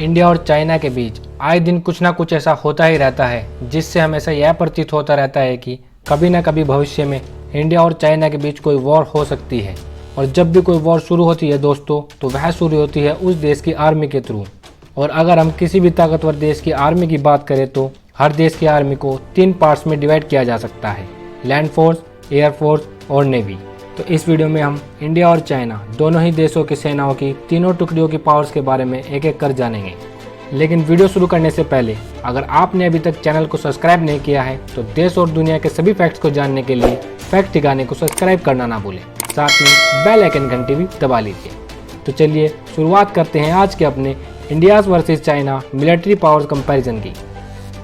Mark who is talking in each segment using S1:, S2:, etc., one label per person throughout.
S1: India और China के बीच आए दिन कुछ ना कुछ ऐसा होता ही रहता है जिससे हमेशा यह प्रतीत होता रहता है कि कभी ना कभी भविष्य में इंडिया और चाइना के बीच कोई वॉर हो सकती है। और जब भी कोई वॉर शुरू होती है दोस्तों, तो वह शुरू होती है उस देश की आर्मी के थ्रू। और अगर हम किसी भी ताकतवर देश की आर्मी की बात करें तो हर देश की आर्मी को 3 पार्ट्स में डिवाइड किया जा सकता है, लैंड फोर्स, एयर फोर्स और नेवी। तो इस वीडियो में हम इंडिया और चाइना दोनों ही देशों की सेनाओं की तीनों टुकड़ियों की पावर्स के बारे में एक एक कर जानेंगे। लेकिन वीडियो शुरू करने से पहले अगर आपने अभी तक चैनल को सब्सक्राइब नहीं किया है तो देश और दुनिया के सभी फैक्ट्स को जानने के लिए फैक्ट ठिकाने को सब्सक्राइब करना ना भूलें, साथ में बेल आइकन घंटी भी दबा लीजिए। तो चलिए शुरुआत करते हैं आज के अपने India's versus China military powers comparison की।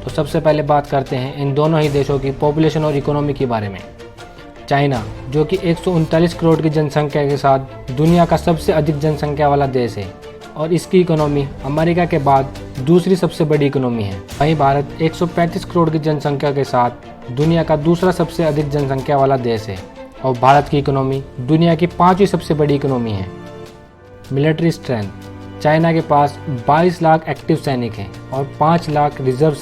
S1: तो सबसे पहले बात करते हैं इन दोनों ही देशों की पॉपुलेशन और इकोनॉमी के बारे में। चाइना जो कि 139 करोड़ की जनसंख्या के साथ दुनिया का सबसे अधिक जनसंख्या वाला देश है और इसकी इकोनॉमी अमेरिका के बाद दूसरी सबसे बड़ी इकोनॉमी है। वहीं भारत 135 करोड़ की जनसंख्या के साथ दुनिया का दूसरा सबसे अधिक जनसंख्या वाला देश है और भारत की इकोनॉमी दुनिया की 5वीं सबसे बड़ी इकोनॉमी है। मिलिट्री स्ट्रेंथ, चाइना के पास 22 लाख एक्टिव सैनिक हैं और 5 लाख रिजर्व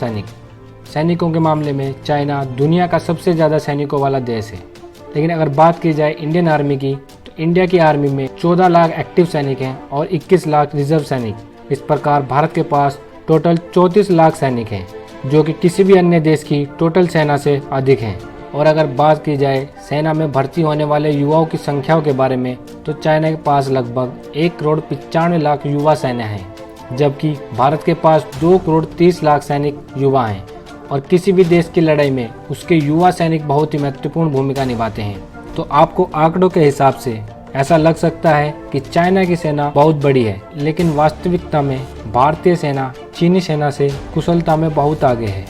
S1: सैनिकों के मामले में चाइना दुनिया का सबसे ज़्यादा सैनिकों वाला देश है। लेकिन अगर बात की जाए इंडियन आर्मी की तो इंडिया की आर्मी में 14 लाख एक्टिव सैनिक हैं और 21 लाख रिजर्व सैनिक। इस प्रकार भारत के पास टोटल 34 लाख सैनिक हैं, जो कि किसी भी अन्य देश की टोटल सेना से अधिक हैं। और अगर बात की जाए सेना में भर्ती होने वाले युवाओं की संख्याओं के बारे में तो चाइना के पास लगभग 1 करोड़ 95 लाख युवा सैन्य हैं, जबकि भारत के पास 2 करोड़ 30 लाख सैनिक युवा हैं। और किसी भी देश की लड़ाई में उसके युवा सैनिक बहुत ही महत्वपूर्ण भूमिका निभाते हैं। तो आपको आंकड़ों के हिसाब से ऐसा लग सकता है कि चाइना की सेना बहुत बड़ी है, लेकिन वास्तविकता में भारतीय सेना चीनी सेना से कुशलता में बहुत आगे है।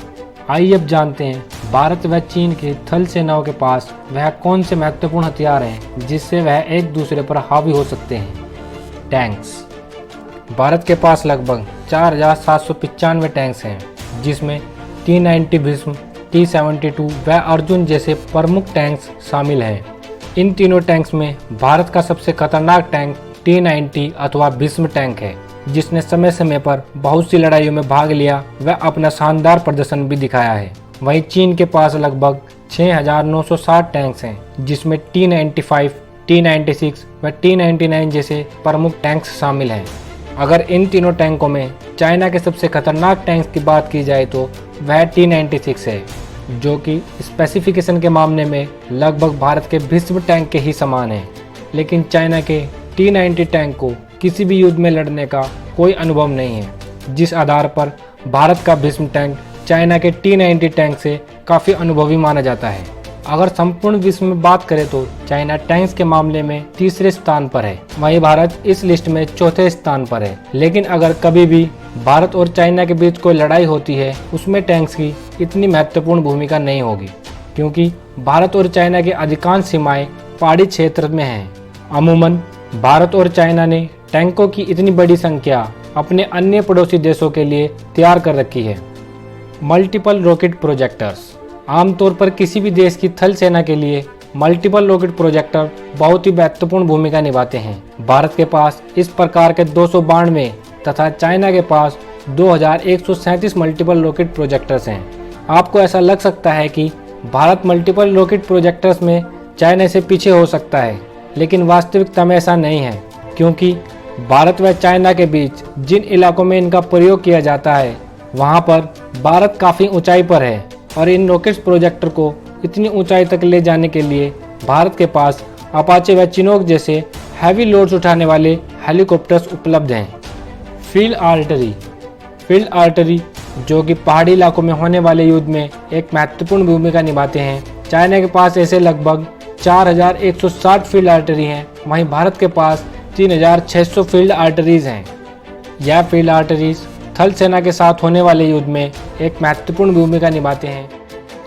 S1: आइए अब जानते हैं भारत व चीन की थल सेनाओं के पास वह कौन से महत्वपूर्ण हथियार हैं जिससे वह एक दूसरे पर हावी हो सकते हैं। टैंक्स, भारत के पास लगभग 4795 टैंक्स हैं, जिसमें T-90 भीष्म, T-72 व अर्जुन जैसे प्रमुख टैंक्स शामिल हैं। इन तीनों टैंक्स में भारत का सबसे खतरनाक टैंक T-90 अथवा भीष्म टैंक है, जिसने समय समय पर बहुत सी लड़ाइयों में भाग लिया व अपना शानदार प्रदर्शन भी दिखाया है। वहीं चीन के पास लगभग 6960 टैंक्स हैं, जिसमें T-95, T-96 व T-99 जैसे प्रमुख टैंक्स शामिल हैं। अगर इन तीनों टैंकों में चाइना के सबसे खतरनाक टैंक्स की बात की जाए तो वह T-96 है, जो कि स्पेसिफिकेशन के मामले में लगभग भारत के भीष्म टैंक के ही समान है। लेकिन चाइना के T-90 टैंक को किसी भी युद्ध में लड़ने का कोई अनुभव नहीं है, जिस आधार पर भारत का भीष्म टैंक चाइना के T-90 टैंक से काफ़ी अनुभवी माना जाता है। अगर संपूर्ण विश्व में बात करें तो चाइना टैंक्स के मामले में तीसरे स्थान पर है, वहीं भारत इस लिस्ट में चौथे स्थान पर है। लेकिन अगर कभी भी भारत और चाइना के बीच कोई लड़ाई होती है, उसमें टैंक्स की इतनी महत्वपूर्ण भूमिका नहीं होगी, क्योंकि भारत और चाइना की अधिकांश सीमाएं पहाड़ी क्षेत्र में हैं। अमूमन भारत और चाइना ने टैंकों की इतनी बड़ी संख्या अपने अन्य पड़ोसी देशों के लिए तैयार कर रखी है। मल्टीपल रॉकेट प्रोजेक्टर्स, आमतौर पर किसी भी देश की थल सेना के लिए मल्टीपल रॉकेट प्रोजेक्टर बहुत ही महत्वपूर्ण भूमिका निभाते हैं। भारत के पास इस प्रकार के 292 तथा चाइना के पास 2137 मल्टीपल रॉकेट प्रोजेक्टर्स हैं। आपको ऐसा लग सकता है कि भारत मल्टीपल रॉकेट प्रोजेक्टर्स में चाइना से पीछे हो सकता है, लेकिन वास्तविकता में ऐसा नहीं है, क्योंकि भारत व चाइना के बीच जिन इलाकों में इनका प्रयोग किया जाता है वहाँ पर भारत काफ़ी ऊंचाई पर है और इन रॉकेट प्रोजेक्टर को इतनी ऊंचाई तक ले जाने के लिए भारत के पास अपाचे व चिनोक जैसे हैवी लोड्स उठाने वाले हेलीकॉप्टर्स उपलब्ध हैं। फील्ड आर्टिलरी जो कि पहाड़ी इलाकों में होने वाले युद्ध में एक महत्वपूर्ण भूमिका निभाते हैं। चाइना के पास ऐसे लगभग 4160 फील्ड आर्टिलरी हैं, वहीं भारत के पास 3600 फील्ड आर्टिलरीज हैं। यह फील्ड आर्टिलरीज थल सेना के साथ होने वाले युद्ध में एक महत्वपूर्ण भूमिका निभाते हैं।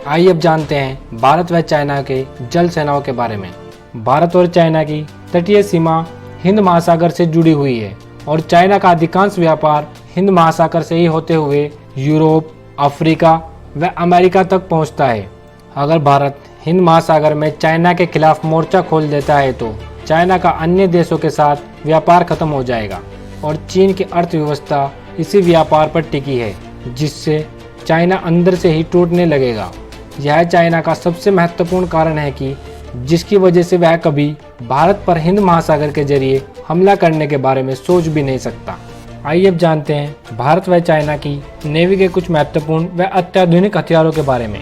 S1: आइए अब जानते हैं भारत व चाइना के जल सेनाओं के बारे में। भारत और चाइना की तटीय सीमा हिंद महासागर से जुड़ी हुई है और चाइना का अधिकांश व्यापार हिंद महासागर से ही होते हुए यूरोप, अफ्रीका व अमेरिका तक पहुंचता है। अगर भारत हिंद महासागर में चाइना के खिलाफ मोर्चा खोल देता है तो चाइना का अन्य देशों के साथ व्यापार खत्म हो जाएगा और चीन की अर्थव्यवस्था इसी व्यापार पर टिकी है, जिससे चाइना अंदर से ही टूटने लगेगा। यह चाइना का सबसे महत्वपूर्ण कारण है कि जिसकी वजह से वह कभी भारत पर हिंद महासागर के जरिए हमला करने के बारे में सोच भी नहीं सकता। आइए अब जानते हैं भारत व चाइना की नेवी के कुछ महत्वपूर्ण व अत्याधुनिक हथियारों के बारे में।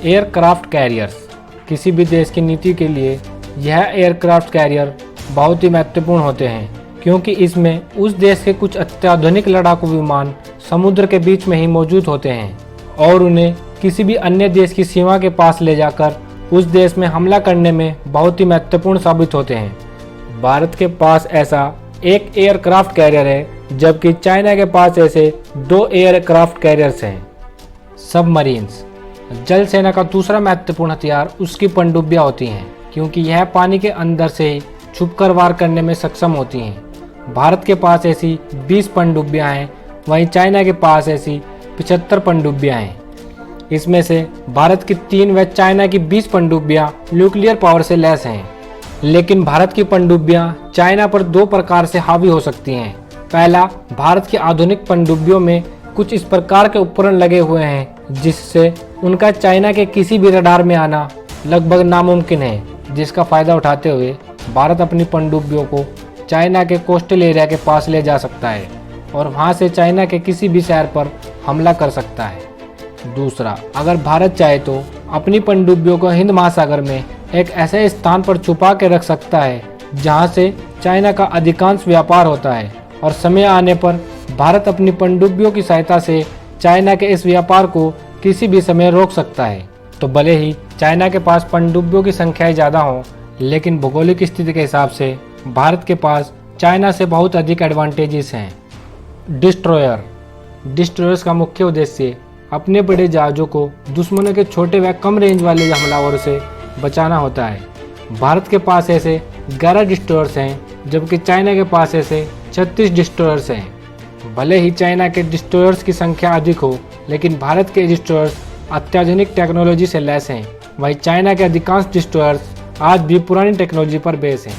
S1: Aircraft carriers. किसी भी देश की नीति के लिए यह एयरक्राफ्ट कैरियर बहुत ही महत्वपूर्ण होते हैं, क्योंकि इसमें उस देश के कुछ अत्याधुनिक लड़ाकू विमान समुद्र के बीच में ही मौजूद होते हैं और उन्हें किसी भी अन्य देश की सीमा के पास ले जाकर उस देश में हमला करने में बहुत ही महत्वपूर्ण साबित होते हैं। भारत के पास ऐसा एक एयरक्राफ्ट कैरियर है, जबकि चाइना के पास ऐसे 2 एयरक्राफ्ट कैरियर्स हैं। सबमरीन्स। जल सेना का दूसरा महत्वपूर्ण हथियार उसकी पनडुब्बियां होती हैं, क्योंकि यह पानी के अंदर से ही छुपकर वार करने में सक्षम होती हैं। भारत के पास ऐसी 20 पनडुब्बियां हैं, वहीं चाइना के पास ऐसी 75 पनडुब्बियां हैं। इसमें से भारत की 3 व चाइना की 20 पनडुब्बियां न्यूक्लियर पावर से लैस हैं। लेकिन भारत की पनडुब्बियां चाइना पर 2 प्रकार से हावी हो सकती हैं। पहला, भारत की आधुनिक पनडुब्बियों में कुछ इस प्रकार के उपकरण लगे हुए हैं जिससे उनका चाइना के किसी भी रडार में आना लगभग नामुमकिन है, जिसका फायदा उठाते हुए भारत अपनी पनडुब्बियों को चाइना के कोस्टल एरिया के पास ले जा सकता है और वहां से चाइना के किसी भी शहर पर हमला कर सकता है। दूसरा, अगर भारत चाहे तो अपनी पनडुब्बियों को हिंद महासागर में एक ऐसे स्थान पर छुपा के रख सकता है जहां से चाइना का अधिकांश व्यापार होता है और समय आने पर भारत अपनी पनडुब्बियों की सहायता से चाइना के इस व्यापार को किसी भी समय रोक सकता है। तो भले ही चाइना के पास पनडुब्बियों की संख्याएं ज़्यादा हों, लेकिन भौगोलिक स्थिति के हिसाब से भारत के पास चाइना से बहुत अधिक एडवांटेजेस हैं। डिस्ट्रॉयर। डिस्ट्रॉयर्स का मुख्य उद्देश्य अपने बड़े जहाज़ों को दुश्मनों के छोटे व कम रेंज वाले हमलावरों से बचाना होता है। भारत के पास ऐसे 11 डिस्ट्रॉयर्स हैं, जबकि चाइना के पास ऐसे 36 डिस्ट्रॉयर्स हैं। भले ही चाइना के डिस्ट्रॉयर्स की संख्या अधिक हो, लेकिन भारत के डिस्ट्रॉयर्स अत्याधुनिक टेक्नोलॉजी से लैस हैं। वहीं चाइना के अधिकांश डिस्ट्रॉयर्स आज भी पुरानी टेक्नोलॉजी पर बेस हैं।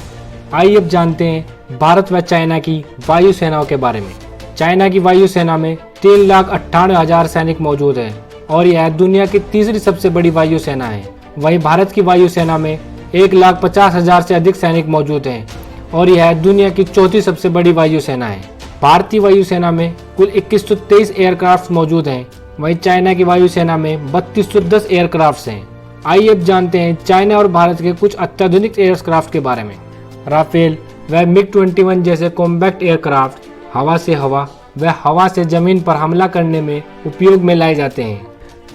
S1: आइए अब जानते हैं भारत व चाइना की वायु सेनाओं के बारे में। चाइना की वायु सेना में 3,98,000 सैनिक मौजूद हैं और यह दुनिया की तीसरी सबसे बड़ी वायु सेना है। वहीं भारत की वायु सेना में 1,50,000 से अधिक सैनिक मौजूद हैं और यह दुनिया की चौथी सबसे बड़ी वायु सेना है। भारतीय वायु सेना में कुल 2123 एयरक्राफ्ट मौजूद हैं, वहीं चाइना की वायु सेना में 3210 एयरक्राफ्ट हैं। आइए अब जानते हैं चाइना और भारत के कुछ अत्याधुनिक एयरक्राफ्ट के बारे में। राफेल व MiG-21 जैसे कॉम्बैक्ट एयरक्राफ्ट हवा से हवा व हवा से जमीन पर हमला करने में उपयोग में लाए जाते हैं।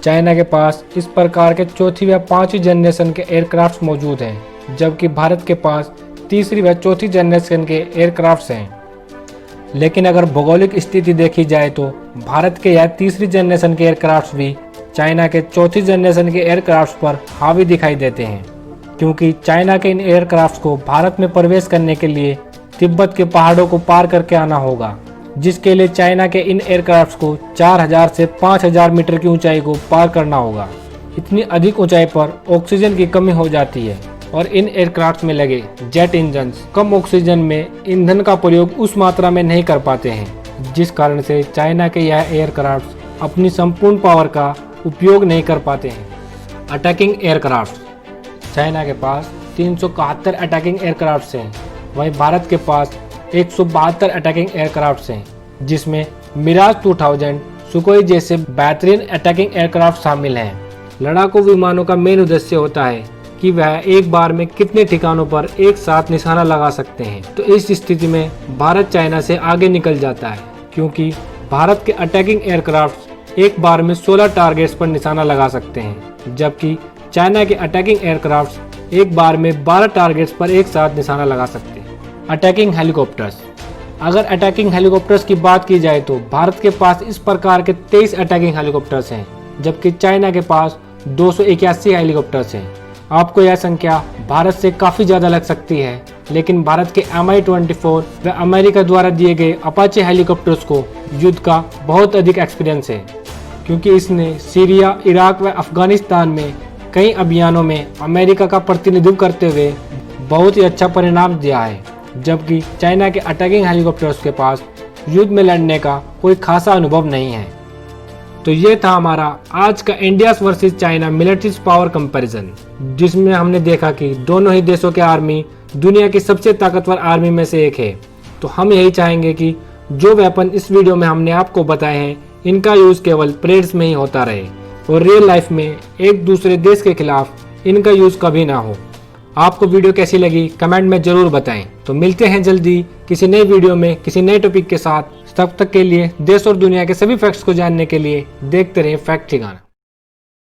S1: चाइना के पास इस प्रकार के चौथी व 5वीं जनरेशन के एयरक्राफ्ट मौजूद हैं, जबकि भारत के पास तीसरी व चौथी जनरेशन के एयरक्राफ्ट हैं। लेकिन अगर भौगोलिक स्थिति देखी जाए तो भारत के यह तीसरी जनरेशन के एयरक्राफ्ट भी चाइना के चौथी जनरेशन के एयरक्राफ्ट पर हावी दिखाई देते हैं, क्योंकि चाइना के इन एयरक्राफ्ट को भारत में प्रवेश करने के लिए तिब्बत के पहाड़ों को पार करके आना होगा, जिसके लिए चाइना के इन एयरक्राफ्ट को 4000 से 5000 मीटर की ऊंचाई को पार करना होगा। इतनी अधिक ऊंचाई पर ऑक्सीजन की कमी हो जाती है और इन एयरक्राफ्ट में लगे जेट इंजन कम ऑक्सीजन में ईंधन का प्रयोग उस मात्रा में नहीं कर पाते हैं, जिस कारण से चाइना के यह एयरक्राफ्ट अपनी संपूर्ण पावर का उपयोग नहीं कर पाते हैं। Attacking aircraft. चाइना के पास 371 अटैकिंग एयरक्राफ्ट हैं, वहीं भारत के पास 172 अटैकिंग एयरक्राफ्ट हैं, जिसमें मिराज 2000 सुकोई जैसे बेहतरीन अटैकिंग एयरक्राफ्ट शामिल हैं। लड़ाकू विमानों का मेन उद्देश्य होता है कि वह एक बार में कितने ठिकानों पर एक साथ निशाना लगा सकते हैं। तो इस स्थिति में भारत चाइना से आगे निकल जाता है, क्योंकि भारत के अटैकिंग एयरक्राफ्ट एक बार में 16 टारगेट्स पर निशाना लगा सकते हैं, जबकि चाइना के अटैकिंग एयरक्राफ्ट एक बार में 12 टारगेट्स पर एक साथ निशाना लगा सकते हैं। Attacking helicopters. अगर अटैकिंग हेलीकॉप्टर्स की बात की जाए तो भारत के पास इस प्रकार के 23 अटैकिंग हेलीकॉप्टर्स हैं, जबकि चाइना के पास 281 हेलीकॉप्टर्स हैं। आपको यह संख्या भारत से काफ़ी ज़्यादा लग सकती है, लेकिन भारत के Mi-24 व अमेरिका द्वारा दिए गए अपाचे हेलीकॉप्टर्स को युद्ध का बहुत अधिक एक्सपीरियंस है, क्योंकि इसने सीरिया, इराक व अफगानिस्तान में कई अभियानों में अमेरिका का प्रतिनिधित्व करते हुए बहुत ही अच्छा परिणाम दिया है। जबकि चाइना के अटैकिंग हेलीकॉप्टर्स के पास युद्ध में लड़ने का कोई खासा अनुभव नहीं है। तो ये था हमारा आज का India versus China military power comparison, जिसमें हमने देखा कि दोनों ही देशों के आर्मी दुनिया की सबसे ताकतवर आर्मी में से एक है। तो हम यही चाहेंगे कि जो वेपन इस वीडियो में हमने आपको बताए हैं इनका यूज केवल परेड्स में ही होता रहे और रियल लाइफ में एक दूसरे देश के खिलाफ इनका यूज कभी ना हो। आपको वीडियो कैसी लगी कमेंट में जरूर बताएं। तो मिलते हैं जल्दी किसी नई वीडियो में किसी नए टॉपिक के साथ। तब तक के लिए देश और दुनिया के सभी फैक्ट्स को जानने के लिए देखते रहिए फैक्ट ठिकाना।